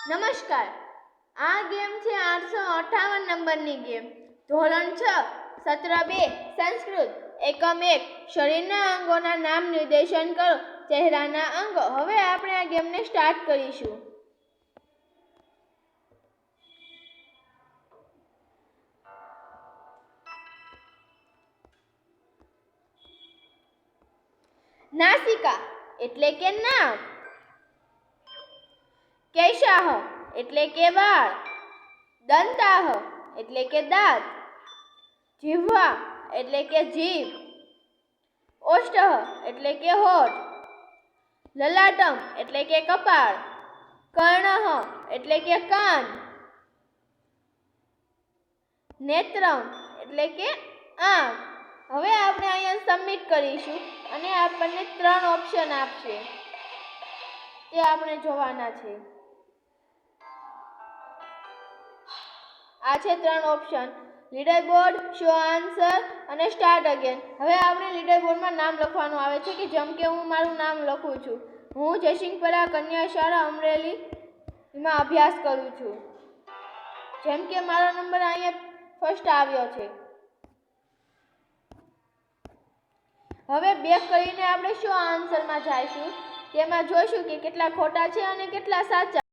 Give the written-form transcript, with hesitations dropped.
નમસ્કાર, આ ગેમ છે 858 નંબરની ગેમ. ધોરણ 6, સત્ર 2, સંસ્કૃત. એકમ 1, શરીરના અંગોના નામ નિર્દેશન કરો. ચહેરાના અંગો. હવે આપણે આ ગેમને સ્ટાર્ટ કરીશું. નાસિકા એટલે કે નાક. કેશાહ એટલે કે વાળ. દંતાહ એટલે કે દાંત. જીહ્વા એટલે કે જીભ. ઓષ્ઠ એટલે કે હોઠ. લલાટમ એટલે કે કપાળ. કર્ણઃ એટલે કે કાન. નેત્રમ એટલે કે આંખ. હવે આપણે અહીંયા સબમિટ કરીશું અને આપણને 3 ઓપ્શન આપશે, તે આપણે જોવાના છે. આ છે 3 option: leader board, show answer અને સ્ટાર્ટ અગેન. હવે આપણે લીડર બોર્ડમાં નામ લખવાનું આવે છે કે જેમ કે હું મારું નામ લખું છું. હું જયસિંહપરા કન્યા શાળા અમરેલીમાં અભ્યાસ કરું છું. જેમ કે મારો નંબર અહીંયા ફર્સ્ટ આવ્યો છે. હવે બેક કરીને આપણે શો આન્સરમાં જઈશું. તેમાં જોઈશું કે કેટલા ખોટા છે અને કેટલા સાચા.